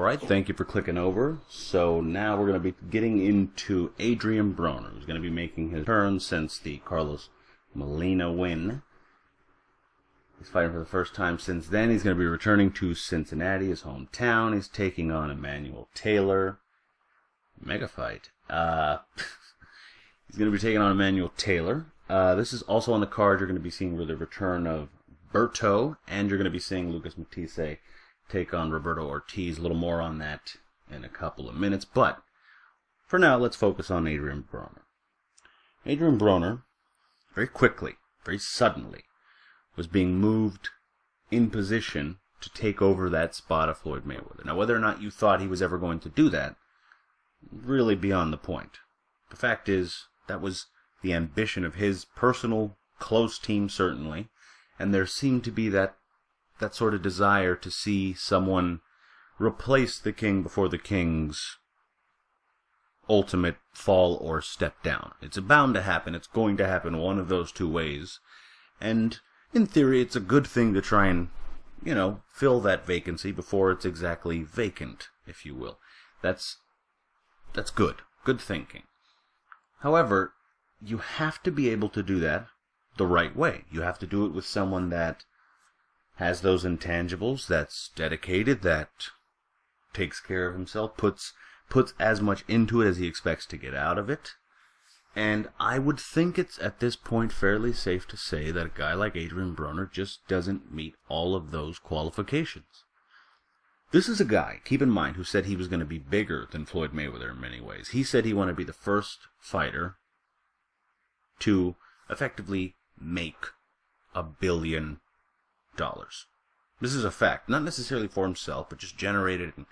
Alright, thank you for clicking over. So now we're going to be getting into Adrien Broner, who's going to be making his turn since the Carlos Molina win. He's fighting for the first time since then. He's going to be returning to Cincinnati, his hometown. He's taking on Emmanuel Taylor. Mega fight. He's going to be taking on Emmanuel Taylor. This is also on the card. You're going to be seeing the return of Berto, and you're going to be seeing Lucas Matthysse take on Roberto Ortiz. A little more on that in a couple of minutes, but for now, let's focus on Adrien Broner. Adrien Broner, very quickly, very suddenly, was being moved in position to take over that spot of Floyd Mayweather. Now, whether or not you thought he was ever going to do that, really beyond the point. The fact is, that was the ambition of his personal, close team, certainly, and there seemed to be that sort of desire to see someone replace the king before the king's ultimate fall or step down. It's bound to happen. It's going to happen one of those two ways. And in theory, it's a good thing to try and, fill that vacancy before it's exactly vacant, if you will. That's good. Good thinking. However, you have to be able to do that the right way. You have to do it with someone that has those intangibles, that's dedicated, that takes care of himself, puts as much into it as he expects to get out of it. And I would think it's at this point fairly safe to say that a guy like Adrien Broner just doesn't meet all of those qualifications. This is a guy, keep in mind, who said he was going to be bigger than Floyd Mayweather in many ways. He said he wanted to be the first fighter to effectively make $1 billion. This is a fact, not necessarily for himself, but just generated and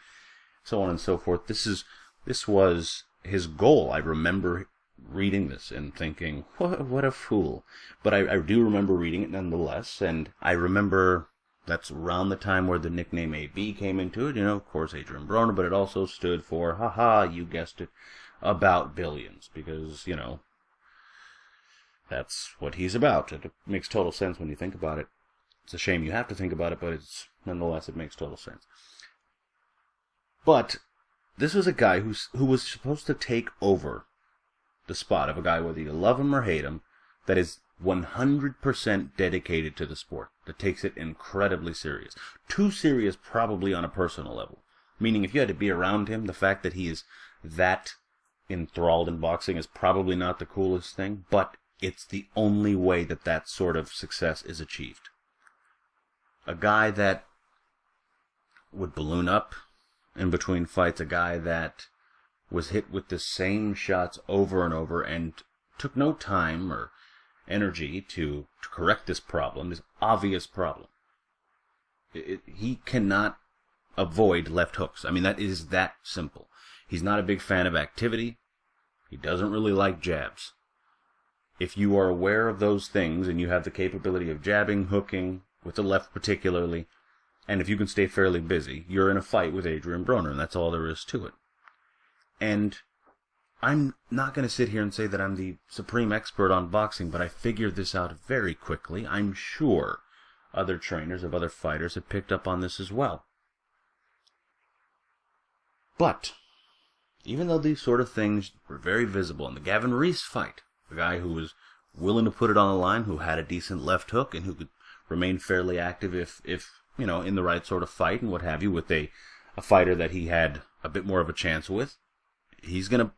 so on and so forth. This was his goal. I remember reading this and thinking, what a fool. But I do remember reading it nonetheless, and I remember that's around the time where the nickname AB came into it, of course, Adrien Broner, but it also stood for, you guessed it, about billions, because, that's what he's about. It makes total sense when you think about it. It's a shame you have to think about it, but nonetheless, it makes total sense. But this was a guy who was supposed to take over the spot of a guy, whether you love him or hate him, that is 100% dedicated to the sport, that takes it incredibly serious. Too serious probably on a personal level. Meaning if you had to be around him, the fact that he is that enthralled in boxing is probably not the coolest thing, but it's the only way that sort of success is achieved. A guy that would balloon up in between fights, a guy that was hit with the same shots over and over and took no time or energy to correct this problem, this obvious problem. He cannot avoid left hooks. I mean, that is that simple. He's not a big fan of activity. He doesn't really like jabs. If you are aware of those things and you have the capability of jabbing, hooking, with the left particularly, and if you can stay fairly busy, you're in a fight with Adrien Broner, and that's all there is to it. And I'm not going to sit here and say that I'm the supreme expert on boxing, but I figured this out very quickly. I'm sure other trainers of other fighters have picked up on this as well. But even though these sort of things were very visible in the Gavin Reese fight, a guy who was willing to put it on the line, who had a decent left hook, and who could remain fairly active if in the right sort of fight and what have you, with a fighter that he had a bit more of a chance with, he's going to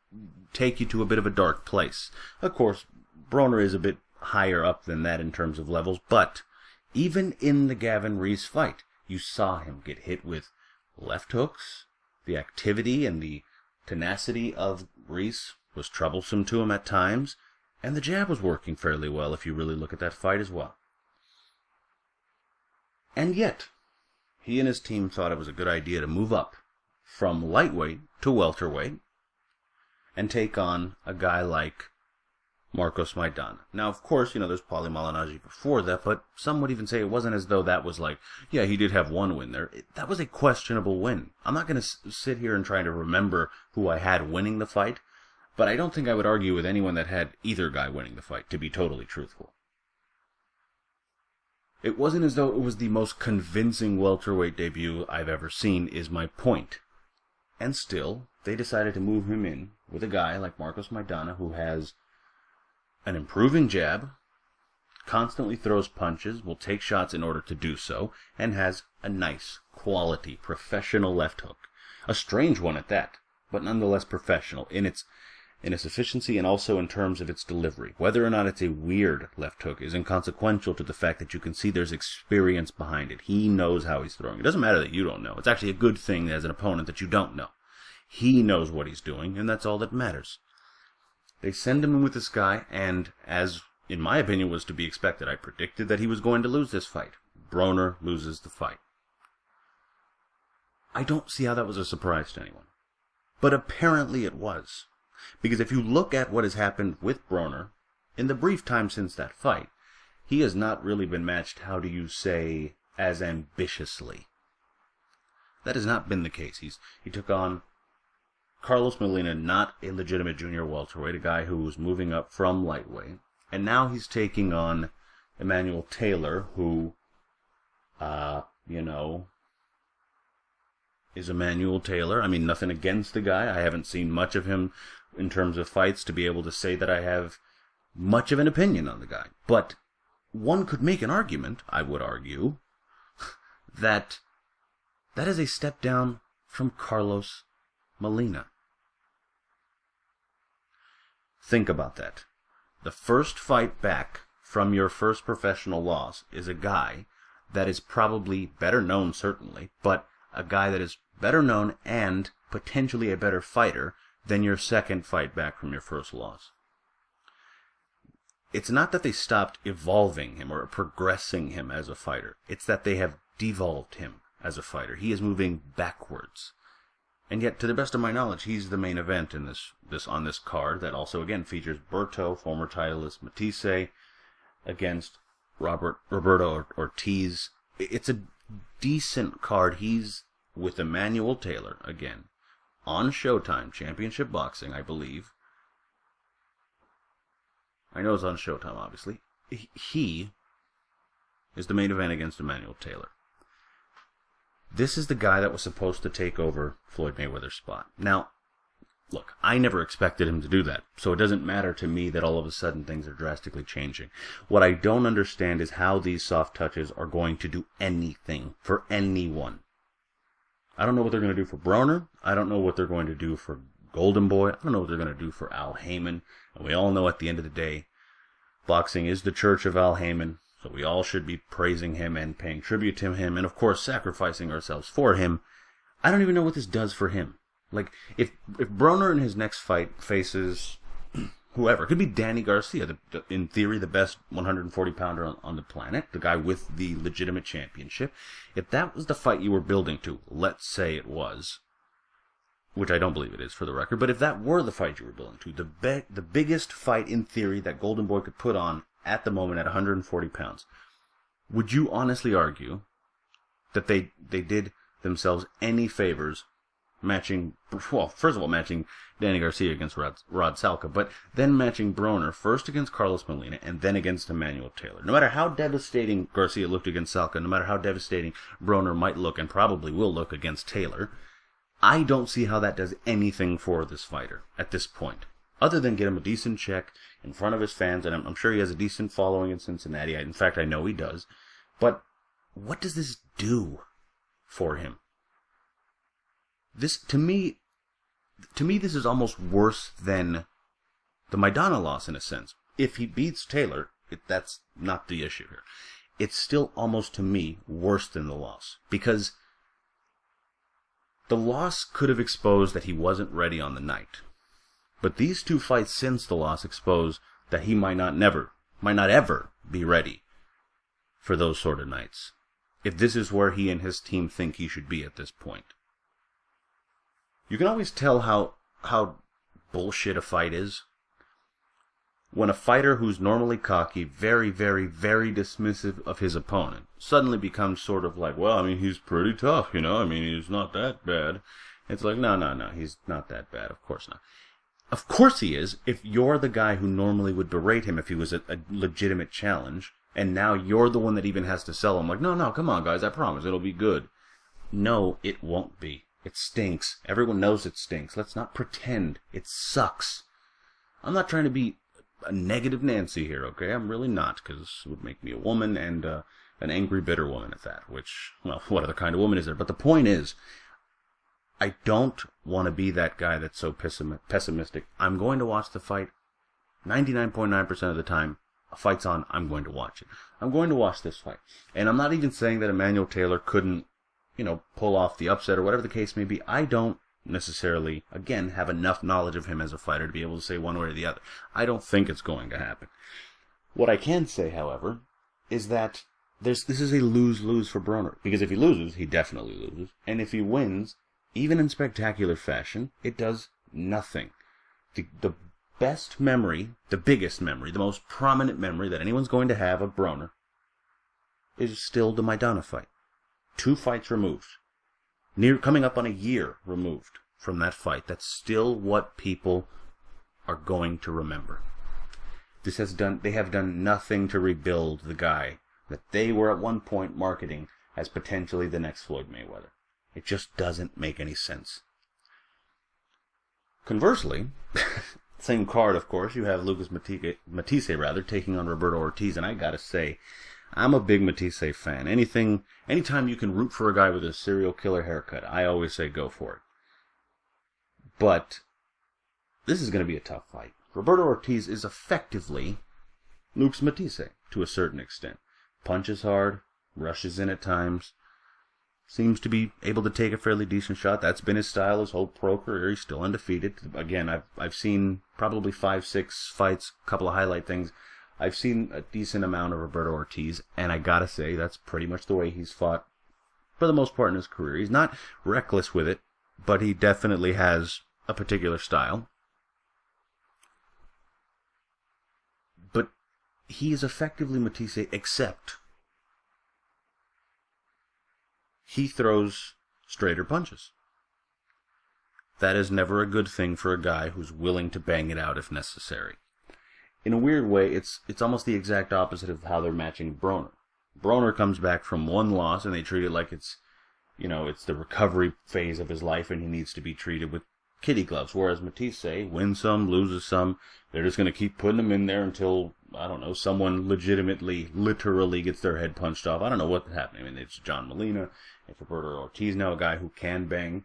take you to a bit of a dark place. Of course, Broner is a bit higher up than that in terms of levels, but even in the Gavin Reese fight, you saw him get hit with left hooks. The activity and the tenacity of Reese was troublesome to him at times, and the jab was working fairly well if you really look at that fight as well. And yet, he and his team thought it was a good idea to move up from lightweight to welterweight and take on a guy like Marcos Maidana. Now, of course, there's Paulie Malignaggi before that, but some would even say it wasn't as though that was like, yeah, he did have one win there. That was a questionable win. I'm not going to sit here and try to remember who I had winning the fight, but I don't think I would argue with anyone that had either guy winning the fight, to be totally truthful. It wasn't as though it was the most convincing welterweight debut I've ever seen, is my point. And still, they decided to move him in with a guy like Marcos Maidana, who has an improving jab, constantly throws punches, will take shots in order to do so, and has a nice, quality, professional left hook. A strange one at that, but nonetheless professional in its efficiency and also in terms of its delivery. Whether or not it's a weird left hook is inconsequential to the fact that you can see there's experience behind it. He knows how he's throwing. It doesn't matter that you don't know. It's actually a good thing as an opponent that you don't know. He knows what he's doing, and that's all that matters. They send him in with this guy, and as, in my opinion, was to be expected, I predicted that he was going to lose this fight. Broner loses the fight. I don't see how that was a surprise to anyone. But apparently it was. Because if you look at what has happened with Broner, in the brief time since that fight, he has not really been matched, how do you say, as ambitiously. That has not been the case. He took on Carlos Molina, not a legitimate junior welterweight, a guy who was moving up from lightweight. And now he's taking on Emmanuel Taylor, who, is Emmanuel Taylor. I mean, nothing against the guy. I haven't seen much of him in terms of fights to be able to say that I have much of an opinion on the guy. But one could make an argument, I would argue, that is a step down from Carlos Molina. Think about that. The first fight back from your first professional loss is a guy that is probably better known, certainly, but a guy that is better known and potentially a better fighter than your second fight back from your first loss. It's not that they stopped evolving him or progressing him as a fighter. It's that they have devolved him as a fighter. He is moving backwards. And yet, to the best of my knowledge, he's the main event in on this card that also, again, features Berto, former titleist Matthysse, against Roberto Ortiz. It's a decent card. He's with Emmanuel Taylor, again, on Showtime, Championship Boxing, I believe. I know it's on Showtime, obviously. He is the main event against Emmanuel Taylor. This is the guy that was supposed to take over Floyd Mayweather's spot. Now, look, I never expected him to do that, so it doesn't matter to me that all of a sudden things are drastically changing. What I don't understand is how these soft touches are going to do anything for anyone. I don't know what they're going to do for Broner. I don't know what they're going to do for Golden Boy. I don't know what they're going to do for Al Heyman. And we all know at the end of the day, boxing is the church of Al Heyman. So we all should be praising him and paying tribute to him and, of course, sacrificing ourselves for him. I don't even know what this does for him. Like, if Broner in his next fight faces whoever, it could be Danny Garcia, in theory the best 140-pounder on the planet, the guy with the legitimate championship. If that was the fight you were building to, let's say it was, which I don't believe it is for the record, but if that were the fight you were building to, the biggest fight in theory that Golden Boy could put on at the moment at 140 pounds, would you honestly argue that they did themselves any favors matching, well, first of all, matching Danny Garcia against Rod Salka, but then matching Broner first against Carlos Molina and then against Emmanuel Taylor? No matter how devastating Garcia looked against Salka, no matter how devastating Broner might look and probably will look against Taylor, I don't see how that does anything for this fighter at this point, other than get him a decent check in front of his fans, and I'm sure he has a decent following in Cincinnati. In fact, I know he does. But what does this do for him? This, to me, this is almost worse than the Maidana loss in a sense. If he beats Taylor, that's not the issue here. It's still almost, to me, worse than the loss, because the loss could have exposed that he wasn't ready on the night. But these two fights since the loss expose that he might not ever be ready for those sort of nights, if this is where he and his team think he should be at this point. You can always tell how bullshit a fight is when a fighter who's normally cocky, very, very, very dismissive of his opponent, suddenly becomes sort of like, well, I mean, he's pretty tough, he's not that bad. It's like, no, he's not that bad, of course not. Of course he is, if you're the guy who normally would berate him if he was a legitimate challenge, and now you're the one that even has to sell him. Like, no, come on, guys, I promise, it'll be good. No, it won't be. It stinks. Everyone knows it stinks. Let's not pretend. It sucks. I'm not trying to be a negative Nancy here, okay? I'm really not, because it would make me a woman, and an angry, bitter woman at that, which, well, what other kind of woman is there? But the point is, I don't want to be that guy that's so pessimistic. I'm going to watch the fight 99.9% of the time. A fight's on, I'm going to watch it. I'm going to watch this fight. And I'm not even saying that Emmanuel Taylor couldn't, pull off the upset or whatever the case may be. I don't necessarily, again, have enough knowledge of him as a fighter to be able to say one way or the other. I don't think it's going to happen. What I can say, however, is that this is a lose-lose for Broner. Because if he loses, he definitely loses. And if he wins, even in spectacular fashion, it does nothing. The best memory, the biggest memory, the most prominent memory that anyone's going to have of Broner is still the Maidana fight. 2 fights removed. Coming up on a year removed from that fight. That's still what people are going to remember. They have done nothing to rebuild the guy that they were at one point marketing as potentially the next Floyd Mayweather. It just doesn't make any sense. Conversely, same card, of course, you have Lucas Matthysse taking on Roberto Ortiz, and I gotta say, I'm a big Matthysse fan. Anytime you can root for a guy with a serial killer haircut, I always say go for it. But this is going to be a tough fight. Roberto Ortiz is effectively Lucas Matthysse to a certain extent. Punches hard, rushes in at times, seems to be able to take a fairly decent shot. That's been his style his whole pro career. He's still undefeated. Again, I've seen probably 5-6 fights, a couple of highlight things. I've seen a decent amount of Roberto Ortiz, and I gotta say, that's pretty much the way he's fought for the most part in his career. He's not reckless with it, but he definitely has a particular style. But he is effectively Matthysse, except he throws straighter punches. That is never a good thing for a guy who's willing to bang it out if necessary. In a weird way, it's almost the exact opposite of how they're matching Broner. Broner comes back from one loss, and they treat it like it's the recovery phase of his life, and he needs to be treated with kitty gloves. Whereas Matthysse wins some, loses some. They're just going to keep putting him in there until, I don't know, someone literally gets their head punched off. I don't know what's happening. I mean, it's John Molina, it's Roberto Ortiz now, a guy who can bang.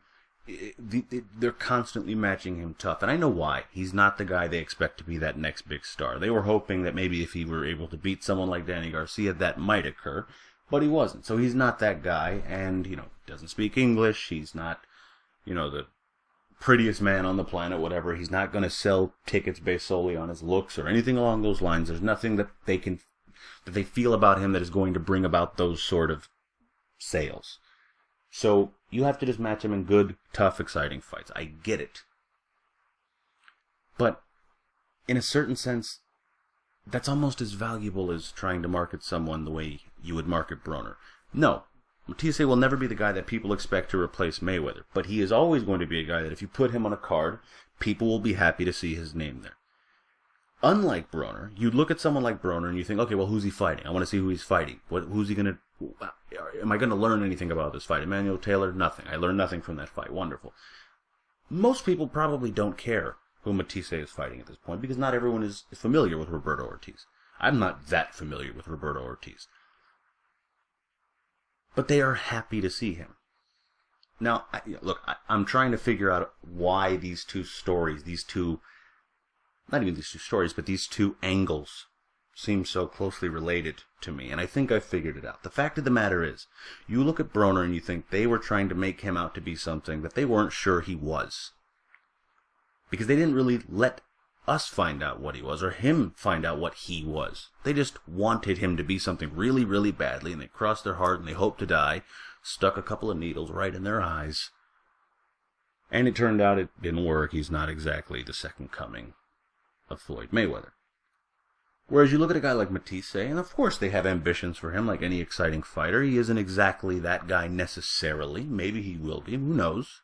They're constantly matching him tough, and I know why. He's not the guy they expect to be that next big star. They were hoping that maybe if he were able to beat someone like Danny Garcia, that might occur, but he wasn't. So he's not that guy, and, doesn't speak English. He's not, the prettiest man on the planet, whatever. He's not going to sell tickets based solely on his looks or anything along those lines. There's nothing that they feel about him that is going to bring about those sort of sales. So you have to just match him in good, tough, exciting fights. I get it. But in a certain sense, that's almost as valuable as trying to market someone the way you would market Broner. No, Matthysse will never be the guy that people expect to replace Mayweather. But he is always going to be a guy that if you put him on a card, people will be happy to see his name there. Unlike Broner, you look at someone like Broner and you think, okay, well, who's he fighting? I want to see who he's fighting. Who's he going to... Am I going to learn anything about this fight? Emmanuel Taylor? Nothing. I learned nothing from that fight. Wonderful. Most people probably don't care who Matthysse is fighting at this point because not everyone is familiar with Roberto Ortiz. I'm not that familiar with Roberto Ortiz. But they are happy to see him. Now, I'm trying to figure out why these two stories, not even these two stories, but these two angles seem so closely related to me, and I think I've figured it out. The fact of the matter is, you look at Broner and you think they were trying to make him out to be something that they weren't sure he was. Because they didn't really let us find out what he was, or him find out what he was. They just wanted him to be something really, really badly, and they crossed their heart and they hoped to die, stuck a couple of needles right in their eyes. And it turned out it didn't work. He's not exactly the second coming of Floyd Mayweather. Whereas you look at a guy like Matthysse, and of course they have ambitions for him like any exciting fighter. He isn't exactly that guy necessarily. Maybe he will be. Who knows?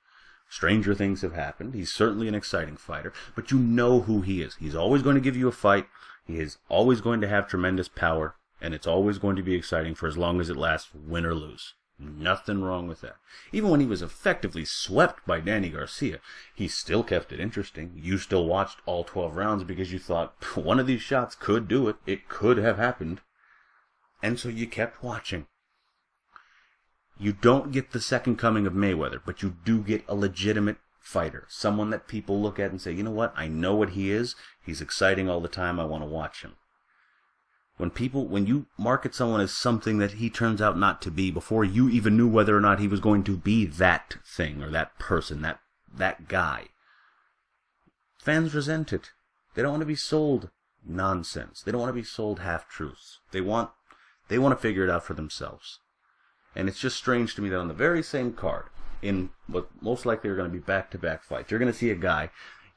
Stranger things have happened. He's certainly an exciting fighter. But you know who he is. He's always going to give you a fight. He is always going to have tremendous power. And it's always going to be exciting for as long as it lasts, win or lose. Nothing wrong with that. Even when he was effectively swept by Danny Garcia, he still kept it interesting. You still watched all 12 rounds because you thought one of these shots could do it. It could have happened. And so you kept watching. You don't get the second coming of Mayweather, but you do get a legitimate fighter. Someone that people look at and say, you know what, I know what he is. He's exciting all the time. I want to watch him. When you market someone as something that he turns out not to be before you even knew whether or not he was going to be that thing or that person, that guy, fans resent it. They don't want to be sold nonsense. They don't want to be sold half-truths. They want to figure it out for themselves. And it's just strange to me that on the very same card, in what most likely are going to be back-to-back fights, you're going to see a guy,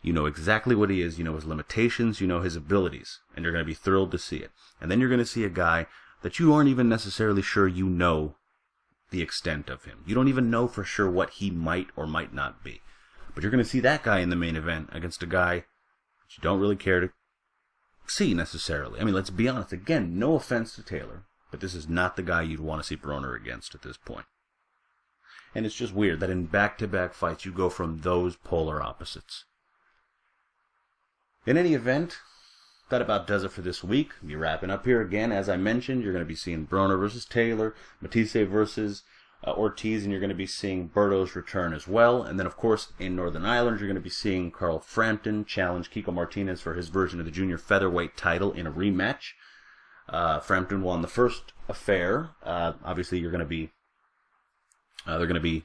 you know exactly what he is, you know his limitations, you know his abilities, and you're going to be thrilled to see it. And then you're going to see a guy that you aren't even necessarily sure you know the extent of him. You don't even know for sure what he might or might not be. But you're going to see that guy in the main event against a guy that you don't really care to see necessarily. I mean, let's be honest. Again, no offense to Taylor, but this is not the guy you'd want to see Broner against at this point. And it's just weird that in back-to-back fights you go from those polar opposites. In any event, that about does it for this week. We'll be wrapping up here again. As I mentioned, you're going to be seeing Broner versus Taylor, Matthysse versus Ortiz, and you're going to be seeing Berto's return as well. And then, of course, in Northern Ireland, you're going to be seeing Carl Frampton challenge Kiko Martinez for his version of the junior featherweight title in a rematch. Frampton won the first affair. Obviously, they're going to be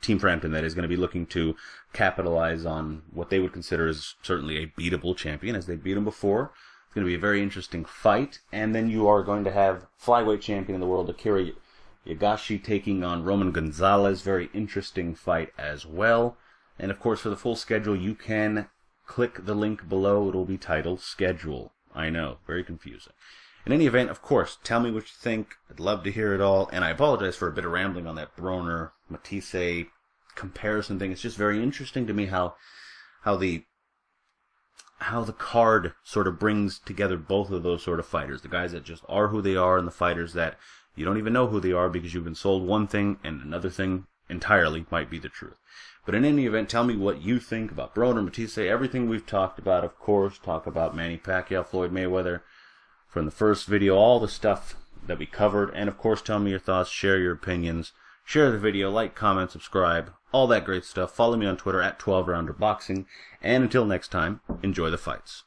Team Frampton that is going to be looking to capitalize on what they would consider as certainly a beatable champion, as they beat him before. It's going to be a very interesting fight. And then you are going to have flyweight champion in the world, Akira Yagashi, taking on Roman Gonzalez. Very interesting fight as well. And of course, for the full schedule, you can click the link below. It will be titled Schedule. I know, very confusing. In any event, of course, tell me what you think. I'd love to hear it all. And I apologize for a bit of rambling on that Broner Matthysse comparison thing. It's just very interesting to me how the card sort of brings together both of those sort of fighters. The guys that just are who they are, and the fighters that you don't even know who they are because you've been sold one thing and another thing entirely might be the truth. But in any event, tell me what you think about Broner, Matthysse, everything we've talked about. Of course, talk about Manny Pacquiao, Floyd Mayweather from the first video, all the stuff that we covered. And of course, tell me your thoughts, share your opinions, share the video, like, comment, subscribe, all that great stuff. Follow me on Twitter at 12ROUNDERBOXING. And until next time, enjoy the fights.